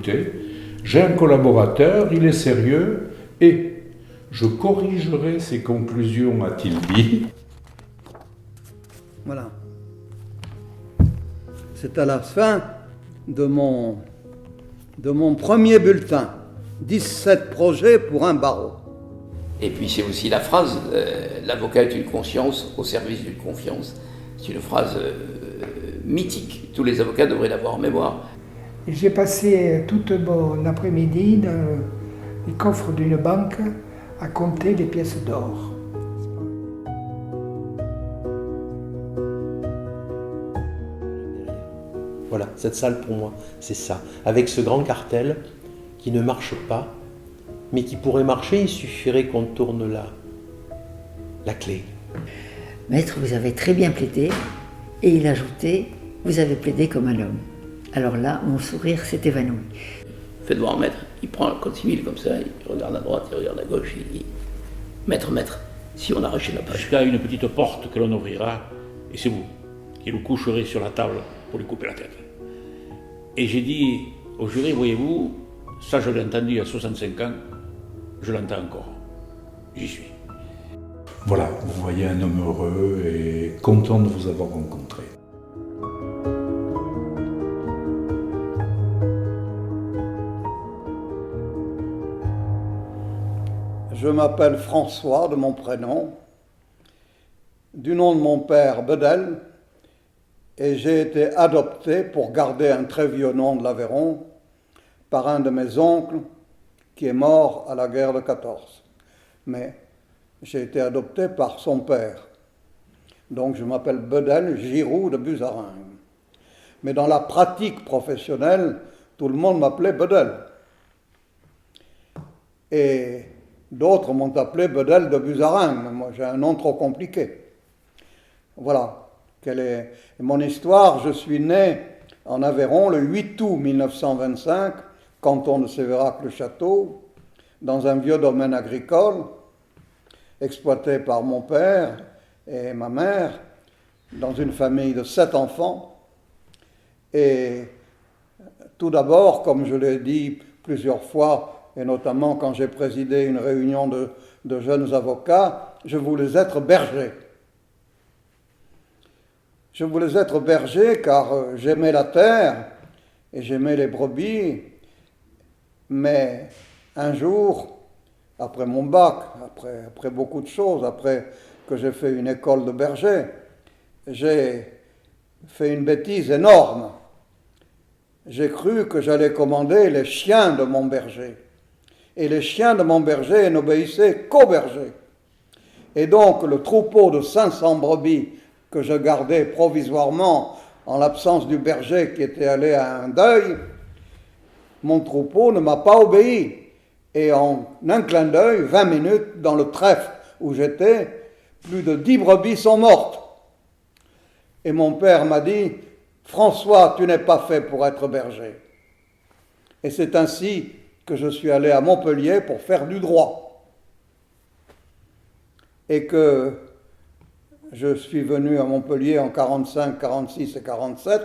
écoutez, j'ai un collaborateur, il est sérieux, et je corrigerai ses conclusions, a-t-il dit. Voilà. C'est à la fin de mon premier bulletin. 17 projets pour un barreau. Et puis c'est aussi la phrase « l'avocat est une conscience au service d'une confiance ». C'est une phrase mythique. Tous les avocats devraient l'avoir en mémoire. J'ai passé toute mon après-midi dans les coffres d'une banque à compter les pièces d'or. Voilà, cette salle pour moi, c'est ça. Avec ce grand cartel qui ne marche pas, mais qui pourrait marcher, il suffirait qu'on tourne la clé. Maître, vous avez très bien plaidé, et il ajoutait, vous avez plaidé comme un homme. Alors là, mon sourire s'est évanoui. Faites voir maître, il prend le code civil comme ça, il regarde à droite, il regarde à gauche, il dit maître, si on arrachait la page. Jusqu'à une petite porte que l'on ouvrira, et c'est vous qui le coucherez sur la table pour lui couper la tête. Et j'ai dit au jury, voyez-vous, ça je l'ai entendu à 65 ans, je l'entends encore. J'y suis. Voilà, vous voyez un homme heureux et content de vous avoir rencontré. Je m'appelle François de mon prénom, du nom de mon père Bedel, et j'ai été adopté pour garder un très vieux nom de l'Aveyron par un de mes oncles qui est mort à la guerre de 14. Mais j'ai été adopté par son père. Donc je m'appelle Bedel Giroux de Buzaringue. Mais dans la pratique professionnelle, tout le monde m'appelait Bedel. Et d'autres m'ont appelé Bedel de Buzaringue, mais moi j'ai un nom trop compliqué. Voilà. Quelle est mon histoire? Je suis né en Aveyron le 8 août 1925, canton de Sévérac-le-Château, dans un vieux domaine agricole, exploité par mon père et ma mère, dans une famille de 7 enfants. Et tout d'abord, comme je l'ai dit plusieurs fois, et notamment quand j'ai présidé une réunion de jeunes avocats, je voulais être berger. Je voulais être berger car j'aimais la terre et j'aimais les brebis, mais un jour, après mon bac, après beaucoup de choses, après que j'ai fait une école de berger, j'ai fait une bêtise énorme. J'ai cru que j'allais commander les chiens de mon berger. Et les chiens de mon berger n'obéissaient qu'au berger. Et donc le troupeau de 500 brebis que je gardais provisoirement en l'absence du berger qui était allé à un deuil, mon troupeau ne m'a pas obéi. Et en un clin d'œil, 20 minutes, dans le trèfle où j'étais, plus de 10 brebis sont mortes. Et mon père m'a dit, « François, tu n'es pas fait pour être berger. » Et c'est ainsi que je suis allé à Montpellier pour faire du droit. Et que je suis venu à Montpellier en 45, 46 et 47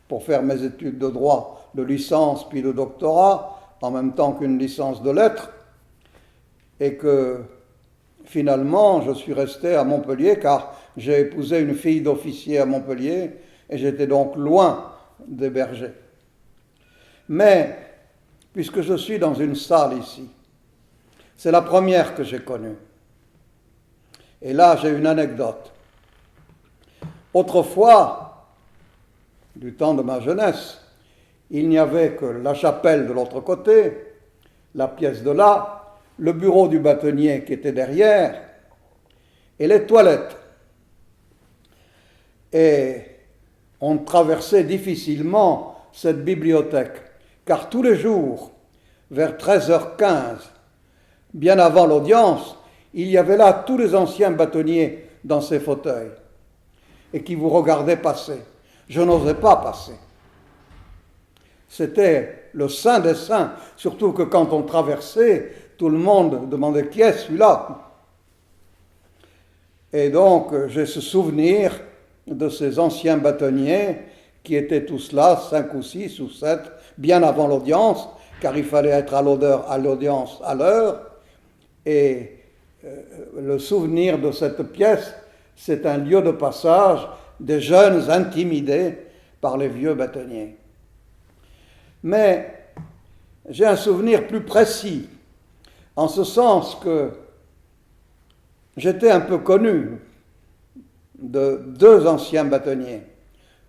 pour faire mes études de droit de licence puis de doctorat, en même temps qu'une licence de lettres, et que finalement je suis resté à Montpellier car j'ai épousé une fille d'officier à Montpellier et j'étais donc loin des bergers. Mais puisque je suis dans une salle ici, c'est la première que j'ai connue. Et là, j'ai une anecdote. Autrefois, du temps de ma jeunesse, il n'y avait que la chapelle de l'autre côté, la pièce de là, le bureau du bâtonnier qui était derrière, et les toilettes. Et on traversait difficilement cette bibliothèque, car tous les jours, vers 13h15, bien avant l'audience, il y avait là tous les anciens bâtonniers dans ces fauteuils et qui vous regardaient passer. Je n'osais pas passer. C'était le saint des saints, surtout que quand on traversait, tout le monde demandait qui est celui-là. Et donc j'ai ce souvenir de ces anciens bâtonniers qui étaient tous là, 5 ou 6 ou 7, bien avant l'audience, car il fallait être à l'audience à l'heure. Et le souvenir de cette pièce, c'est un lieu de passage des jeunes intimidés par les vieux bâtonniers. Mais j'ai un souvenir plus précis, en ce sens que j'étais un peu connu de deux anciens bâtonniers.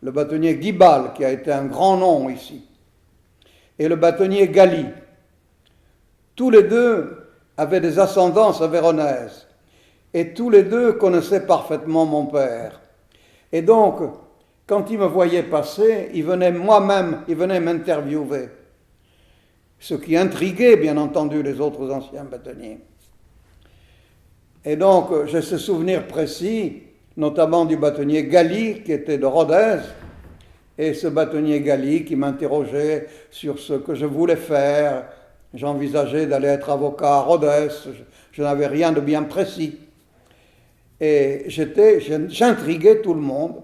Le bâtonnier Guibal, qui a été un grand nom ici, et le bâtonnier Gali. Tous les deux avaient des ascendances véronaises, et tous les deux connaissaient parfaitement mon père. Et donc, quand ils me voyaient passer, ils venaient m'interviewer, ce qui intriguait bien entendu les autres anciens bâtonniers. Et donc, j'ai ce souvenir précis, notamment du bâtonnier Gali, qui était de Rodez, et ce bâtonnier Gali qui m'interrogeait sur ce que je voulais faire. J'envisageais d'aller être avocat à Rodez, je n'avais rien de bien précis. Et j'intriguais tout le monde.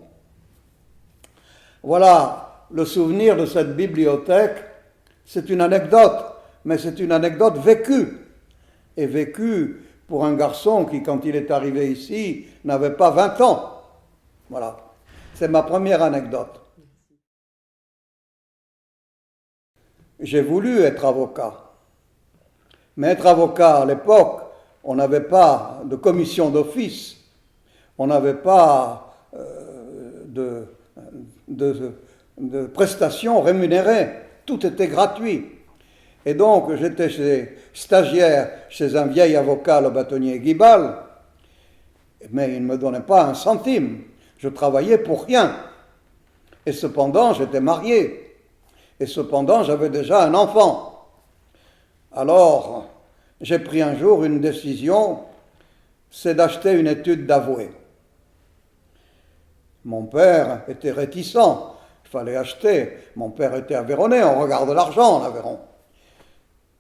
Voilà le souvenir de cette bibliothèque. C'est une anecdote, mais c'est une anecdote vécue. Et vécue pour un garçon qui, quand il est arrivé ici, n'avait pas 20 ans. Voilà, c'est ma première anecdote. J'ai voulu être avocat. Mais être avocat à l'époque, on n'avait pas de commission d'office, on n'avait pas de prestations rémunérées, tout était gratuit. Et donc j'étais stagiaire chez un vieil avocat, le bâtonnier Guibal, mais il ne me donnait pas un centime, je travaillais pour rien. Et cependant j'étais marié, et cependant j'avais déjà un enfant. Alors, j'ai pris un jour une décision, c'est d'acheter une étude d'avoué. Mon père était réticent, il fallait acheter. Mon père était aveyronnais, on regarde l'argent en Aveyron.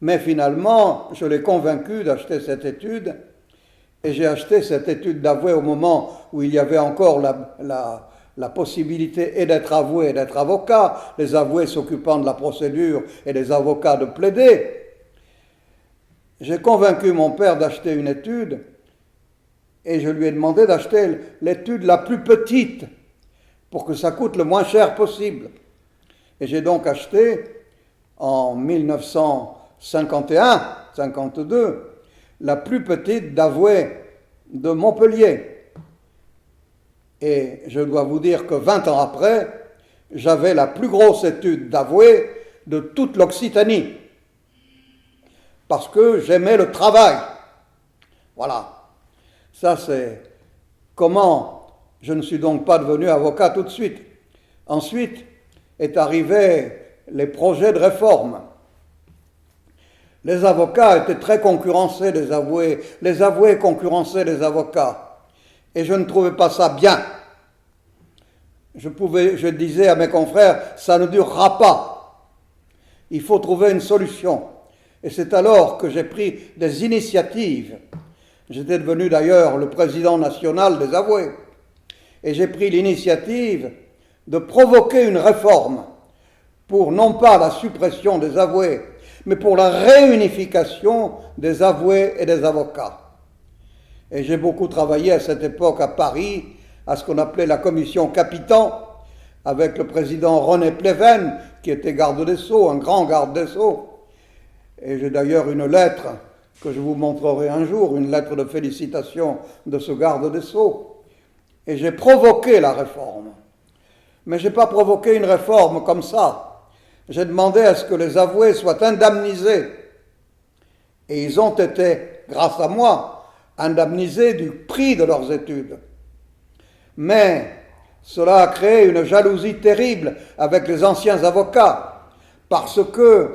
Mais finalement, je l'ai convaincu d'acheter cette étude, et j'ai acheté cette étude d'avoué au moment où il y avait encore la possibilité et d'être avoué et d'être avocat, les avoués s'occupant de la procédure et les avocats de plaider. J'ai convaincu mon père d'acheter une étude et je lui ai demandé d'acheter l'étude la plus petite pour que ça coûte le moins cher possible. Et j'ai donc acheté en 1951-52 la plus petite d'avoué de Montpellier. Et je dois vous dire que 20 ans après, j'avais la plus grosse étude d'avoué de toute l'Occitanie. Parce que j'aimais le travail. Voilà. Ça, c'est comment je ne suis donc pas devenu avocat tout de suite. Ensuite est arrivé les projets de réforme. Les avocats étaient très concurrencés, les avoués concurrençaient les avocats. Et je ne trouvais pas ça bien. Je disais à mes confrères, ça ne durera pas. Il faut trouver une solution. Et c'est alors que j'ai pris des initiatives. J'étais devenu d'ailleurs le président national des avoués. Et j'ai pris l'initiative de provoquer une réforme pour non pas la suppression des avoués, mais pour la réunification des avoués et des avocats. Et j'ai beaucoup travaillé à cette époque à Paris, à ce qu'on appelait la commission Capitan, avec le président René Pleven, qui était garde des Sceaux, un grand garde des Sceaux. Et j'ai d'ailleurs une lettre que je vous montrerai un jour, une lettre de félicitations de ce garde des Sceaux. Et j'ai provoqué la réforme. Mais je n'ai pas provoqué une réforme comme ça. J'ai demandé à ce que les avoués soient indemnisés. Et ils ont été, grâce à moi, indemnisés du prix de leurs études. Mais cela a créé une jalousie terrible avec les anciens avocats, parce que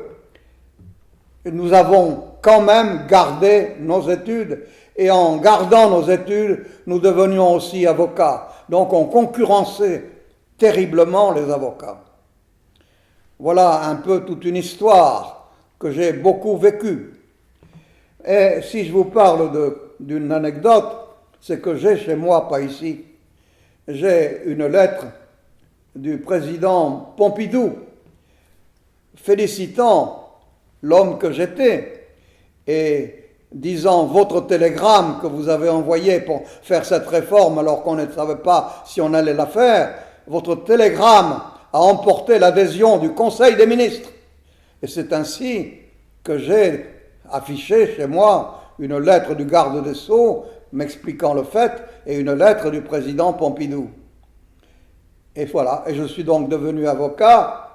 nous avons quand même gardé nos études, et en gardant nos études, nous devenions aussi avocats. Donc on concurrençait terriblement les avocats. Voilà un peu toute une histoire que j'ai beaucoup vécue. Et si je vous parle d'une anecdote, c'est que j'ai chez moi, pas ici, j'ai une lettre du président Pompidou félicitant l'homme que j'étais et disant votre télégramme que vous avez envoyé pour faire cette réforme alors qu'on ne savait pas si on allait la faire, votre télégramme a emporté l'adhésion du Conseil des ministres. Et c'est ainsi que j'ai affiché chez moi une lettre du garde des Sceaux m'expliquant le fait et une lettre du président Pompidou. Et voilà, et je suis donc devenu avocat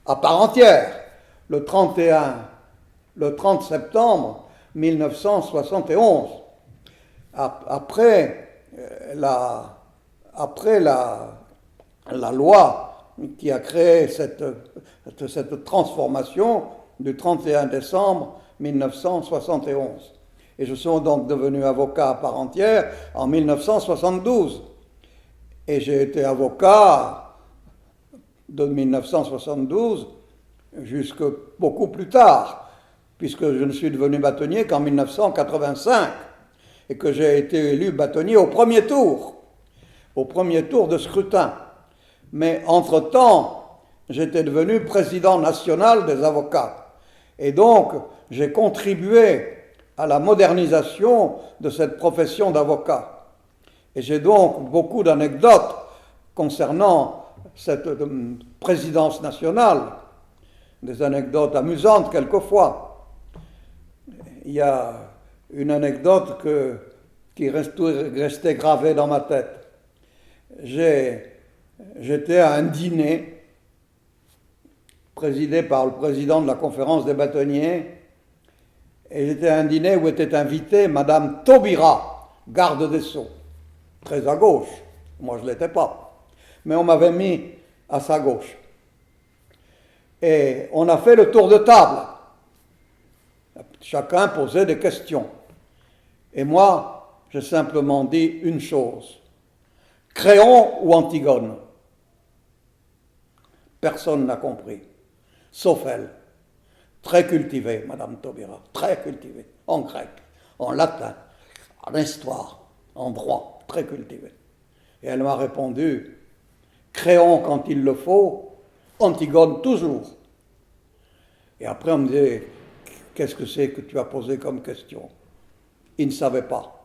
à part entière le 30 septembre 1971, après la loi qui a créé cette transformation du 31 décembre 1971. Et je suis donc devenu avocat à part entière en 1972. Et j'ai été avocat de 1972 jusque beaucoup plus tard, puisque je ne suis devenu bâtonnier qu'en 1985 et que j'ai été élu bâtonnier au premier tour de scrutin. Mais entre-temps, j'étais devenu président national des avocats. Et donc, j'ai contribué à la modernisation de cette profession d'avocat. Et j'ai donc beaucoup d'anecdotes concernant cette présidence nationale, des anecdotes amusantes quelquefois. Il y a une anecdote qui restait gravée dans ma tête. J'étais à un dîner présidé par le président de la conférence des bâtonniers, et j'étais à un dîner où était invitée Madame Taubira, garde des Sceaux, très à gauche. Moi, je ne l'étais pas, mais on m'avait mis à sa gauche. Et on a fait le tour de table. Chacun posait des questions. Et moi, j'ai simplement dit une chose. Créon ou Antigone? Personne n'a compris, sauf elle. Très cultivée, Madame Taubira, très cultivée, en grec, en latin, en histoire, en droit, très cultivée. Et elle m'a répondu, Créon quand il le faut, Antigone toujours. Et après on me disait, qu'est-ce que c'est que tu as posé comme question? Ils ne savaient pas,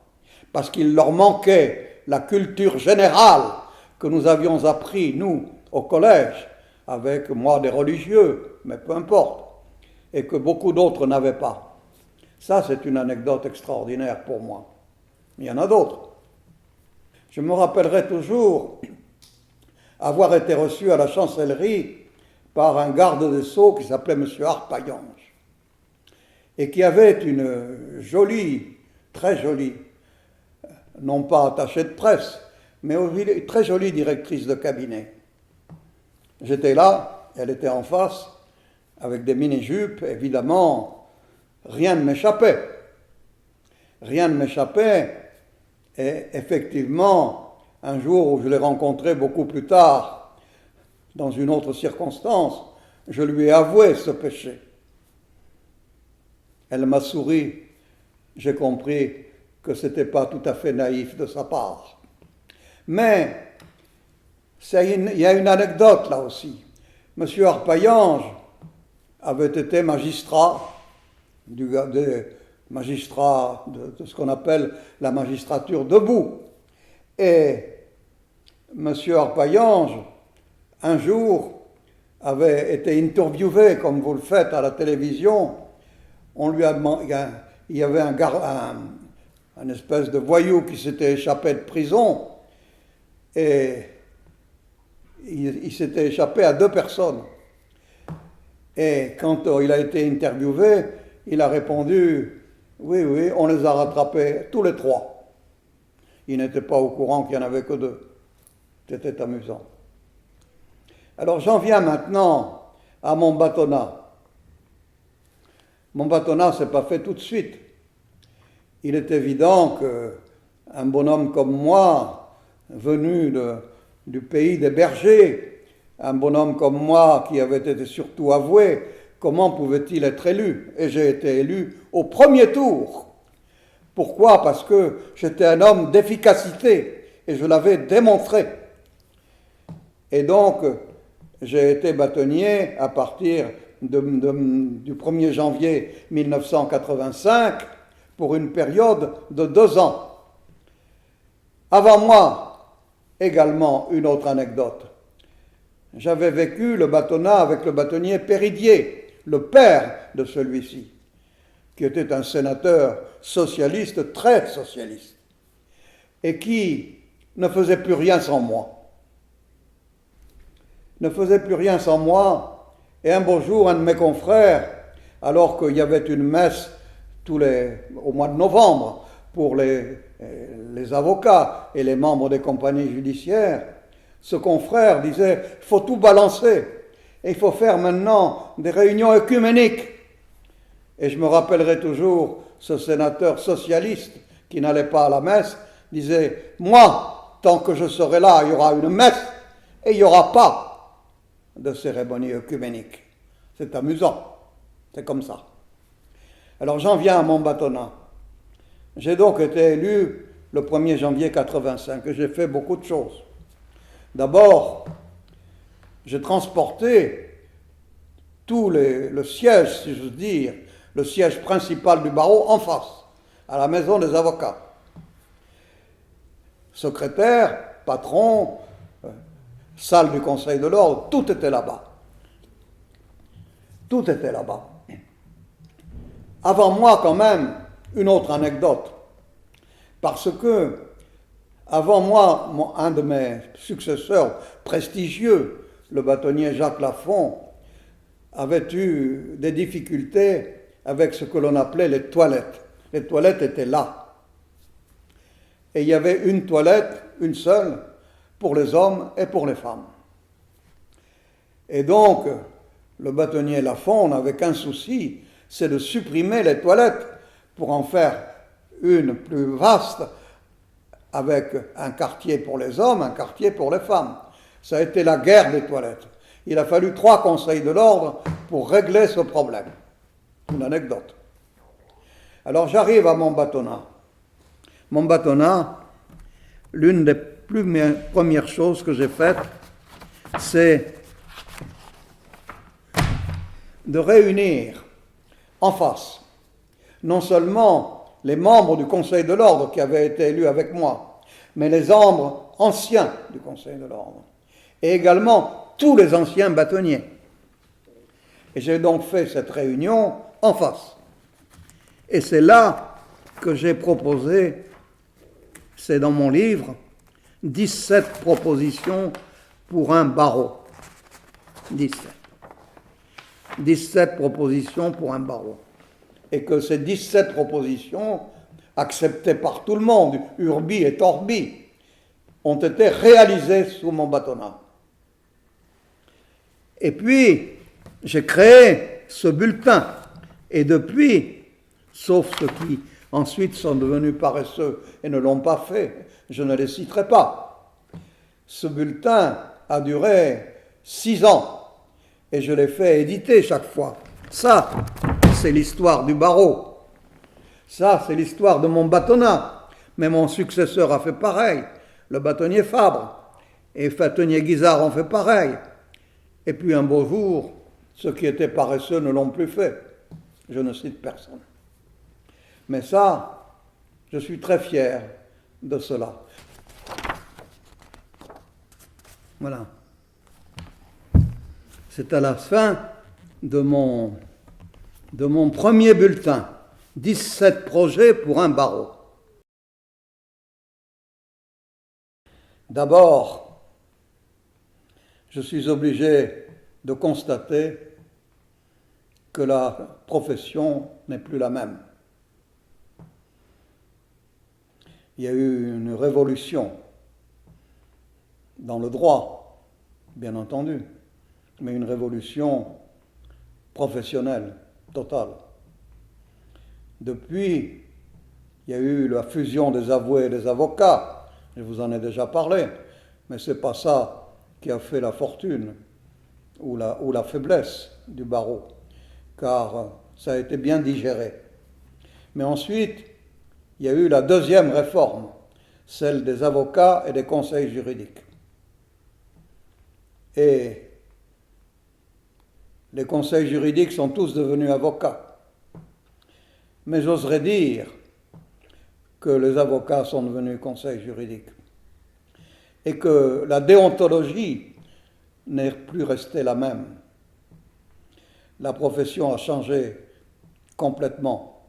parce qu'il leur manquait la culture générale que nous avions appris, nous, au collège, avec moi des religieux, mais peu importe, et que beaucoup d'autres n'avaient pas. Ça, c'est une anecdote extraordinaire pour moi. Il y en a d'autres. Je me rappellerai toujours avoir été reçu à la chancellerie par un garde des Sceaux qui s'appelait M. Harpaillange, et qui avait une jolie, très jolie, non pas attachée de presse, mais une très jolie directrice de cabinet. J'étais là, elle était en face, avec des mini-jupes, évidemment, rien ne m'échappait. Rien ne m'échappait, et effectivement, un jour où je l'ai rencontrée beaucoup plus tard, dans une autre circonstance, je lui ai avoué ce péché. Elle m'a souri, j'ai compris que ce n'était pas tout à fait naïf de sa part. Mais il y a une anecdote là aussi. Monsieur Harpaillange avait été magistrat, magistrat de ce qu'on appelle la magistrature debout. Et monsieur Harpaillange, un jour, avait été interviewé, comme vous le faites à la télévision. On lui a demandé, il y avait un espèce de voyou qui s'était échappé de prison, et il s'était échappé à 2 personnes. Et quand il a été interviewé, il a répondu « Oui, on les a rattrapés tous les 3 ». Il n'était pas au courant qu'il n'y en avait que 2. C'était amusant. Alors j'en viens maintenant à mon bâtonnat. Mon bâtonnat ne s'est pas fait tout de suite. Il est évident qu'un bonhomme comme moi, venu du pays des bergers, un bonhomme comme moi qui avait été surtout avoué, comment pouvait-il être élu? Et j'ai été élu au premier tour. Pourquoi? Parce que j'étais un homme d'efficacité et je l'avais démontré. Et donc, j'ai été bâtonnier à partir du 1er janvier 1985 pour une période de 2 ans. Avant moi, également une autre anecdote. J'avais vécu le bâtonnat avec le bâtonnier Péridier, le père de celui-ci, qui était un sénateur socialiste, très socialiste, et qui ne faisait plus rien sans moi. Ne faisait plus rien sans moi, et un beau jour, un de mes confrères, alors qu'il y avait une messe au mois de novembre pour les avocats et les membres des compagnies judiciaires, ce confrère disait « il faut tout balancer, et il faut faire maintenant des réunions œcuméniques ». Et je me rappellerai toujours ce sénateur socialiste qui n'allait pas à la messe, disait « moi, tant que je serai là, il y aura une messe et il n'y aura pas de cérémonie œcuménique ». C'est amusant, c'est comme ça. Alors j'en viens à mon bâtonnat. J'ai donc été élu le 1er janvier 85 et j'ai fait beaucoup de choses. D'abord, j'ai transporté le siège, si j'ose dire, le siège principal du barreau en face, à la maison des avocats. Secrétaire, patron, salle du Conseil de l'Ordre, tout était là-bas. Tout était là-bas. Avant moi, quand même, une autre anecdote. Parce que, avant moi, un de mes successeurs prestigieux, le bâtonnier Jacques Lafont, avait eu des difficultés avec ce que l'on appelait les toilettes. Les toilettes étaient là. Et il y avait une toilette, une seule, pour les hommes et pour les femmes. Et donc, le bâtonnier Lafont n'avait qu'un souci, c'est de supprimer les toilettes pour en faire une plus vaste, avec un quartier pour les hommes, un quartier pour les femmes. Ça a été la guerre des toilettes. Il a fallu 3 conseils de l'ordre pour régler ce problème. Une anecdote. Alors j'arrive à mon bâtonnat. Mon bâtonnat, l'une des premières choses que j'ai faites, c'est de réunir en face non seulement les membres du Conseil de l'Ordre qui avaient été élus avec moi, mais les membres anciens du Conseil de l'Ordre, et également tous les anciens bâtonniers. Et j'ai donc fait cette réunion en face. Et c'est là que j'ai proposé, c'est dans mon livre, 17 propositions pour un barreau. 17 propositions pour un barreau. Et que ces 17 propositions, acceptées par tout le monde, urbi et torbi, ont été réalisées sous mon bâtonnat. Et puis, j'ai créé ce bulletin. Et depuis, sauf ceux qui ensuite sont devenus paresseux et ne l'ont pas fait, je ne les citerai pas. Ce bulletin a duré 6 ans. Et je l'ai fait éditer chaque fois. Ça, c'est l'histoire du barreau. Ça, c'est l'histoire de mon bâtonnat. Mais mon successeur a fait pareil. Le bâtonnier Fabre et le bâtonnier Guizard ont fait pareil. Et puis un beau jour, ceux qui étaient paresseux ne l'ont plus fait. Je ne cite personne. Mais ça, je suis très fier de cela. Voilà. C'est à la fin de mon premier bulletin, 17 projets pour un barreau. D'abord, je suis obligé de constater que la profession n'est plus la même. Il y a eu une révolution dans le droit, bien entendu, mais une révolution professionnelle, totale. Depuis, il y a eu la fusion des avoués et des avocats, je vous en ai déjà parlé, mais ce n'est pas ça qui a fait la fortune ou la faiblesse du barreau, car ça a été bien digéré. Mais ensuite, il y a eu la deuxième réforme, celle des avocats et des conseils juridiques. Et Les conseils juridiques sont tous devenus avocats. Mais j'oserais dire que les avocats sont devenus conseils juridiques et que la déontologie n'est plus restée la même. La profession a changé complètement.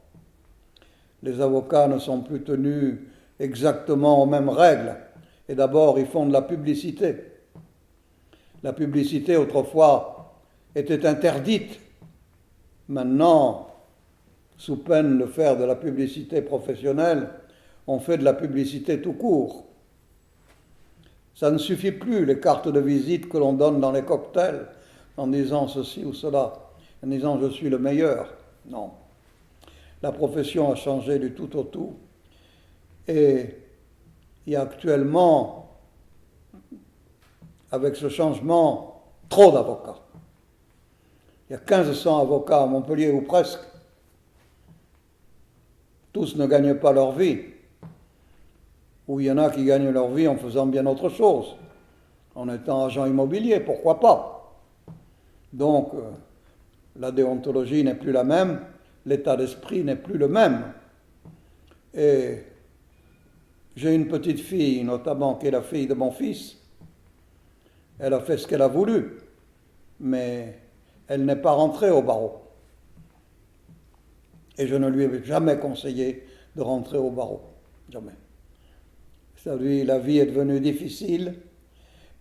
Les avocats ne sont plus tenus exactement aux mêmes règles. Et d'abord, ils font de la publicité. La publicité, autrefois, était interdite. Maintenant, sous peine de faire de la publicité professionnelle, on fait de la publicité tout court. Ça ne suffit plus, les cartes de visite que l'on donne dans les cocktails, en disant ceci ou cela, en disant je suis le meilleur. Non. La profession a changé du tout au tout. Et il y a actuellement, avec ce changement, trop d'avocats. Il y a 1500 avocats à Montpellier, ou presque. Tous ne gagnent pas leur vie. Ou il y en a qui gagnent leur vie en faisant bien autre chose. En étant agent immobilier, pourquoi pas. Donc, la déontologie n'est plus la même, l'état d'esprit n'est plus le même. Et j'ai une petite fille, notamment, qui est la fille de mon fils. Elle a fait ce qu'elle a voulu, mais elle n'est pas rentrée au barreau. Et je ne lui ai jamais conseillé de rentrer au barreau. Jamais. C'est-à-dire, la vie est devenue difficile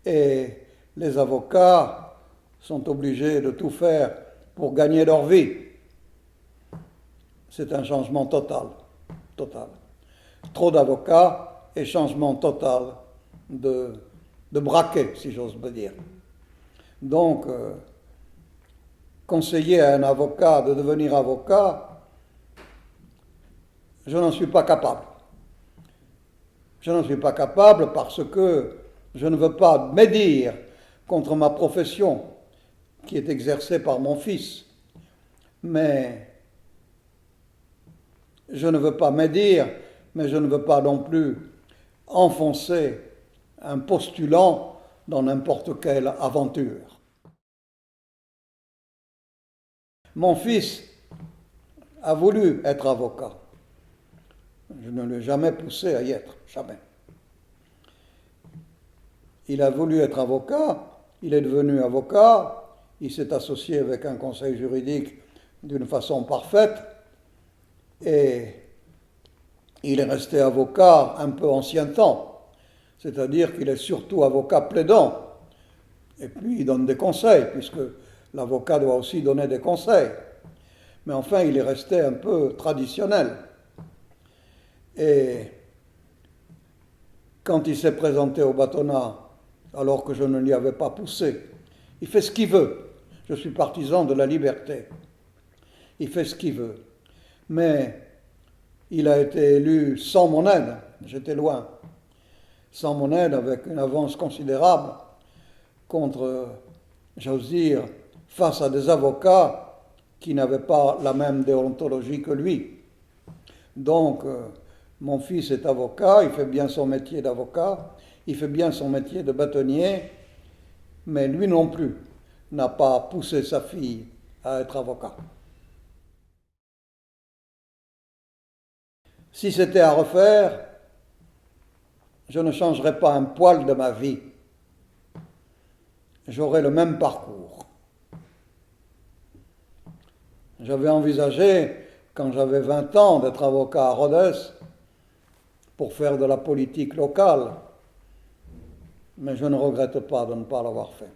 et les avocats sont obligés de tout faire pour gagner leur vie. C'est un changement total. Total. Trop d'avocats et changement total de braquet, si j'ose me dire. Donc, conseiller à un avocat de devenir avocat, je n'en suis pas capable. Je n'en suis pas capable parce que je ne veux pas médire contre ma profession qui est exercée par mon fils. Mais je ne veux pas médire, mais je ne veux pas non plus enfoncer un postulant dans n'importe quelle aventure. Mon fils a voulu être avocat. Je ne l'ai jamais poussé à y être, jamais. Il a voulu être avocat, il est devenu avocat, il s'est associé avec un conseil juridique d'une façon parfaite et il est resté avocat un peu ancien temps, c'est-à-dire qu'il est surtout avocat plaidant et puis il donne des conseils puisque l'avocat doit aussi donner des conseils. Mais enfin, il est resté un peu traditionnel. Et quand il s'est présenté au bâtonnat, alors que je ne lui avais pas poussé, il fait ce qu'il veut. Je suis partisan de la liberté. Il fait ce qu'il veut. Mais il a été élu sans mon aide. J'étais loin. Sans mon aide, avec une avance considérable contre, j'ose dire, face à des avocats qui n'avaient pas la même déontologie que lui. Donc, mon fils est avocat, il fait bien son métier d'avocat, il fait bien son métier de bâtonnier, mais lui non plus n'a pas poussé sa fille à être avocat. Si c'était à refaire, je ne changerais pas un poil de ma vie. J'aurais le même parcours. J'avais envisagé, quand j'avais 20 ans, d'être avocat à Rodez pour faire de la politique locale, mais je ne regrette pas de ne pas l'avoir fait.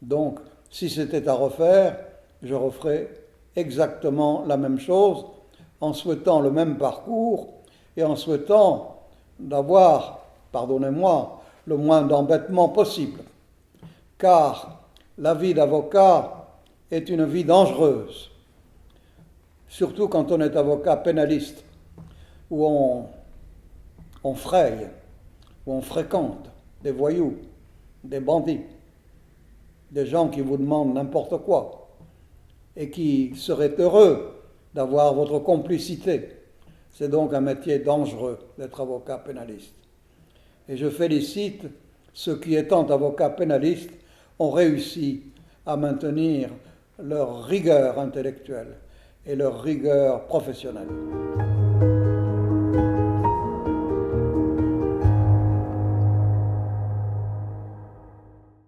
Donc, si c'était à refaire, je referais exactement la même chose, en souhaitant le même parcours et en souhaitant d'avoir, pardonnez-moi, le moins d'embêtements possible. Car la vie d'avocat est une vie dangereuse, surtout quand on est avocat pénaliste, où on fraye, où on fréquente des voyous, des bandits, des gens qui vous demandent n'importe quoi et qui seraient heureux d'avoir votre complicité. C'est donc un métier dangereux d'être avocat pénaliste. Et je félicite ceux qui, étant avocats pénalistes, ont réussi à maintenir leur rigueur intellectuelle et leur rigueur professionnelle.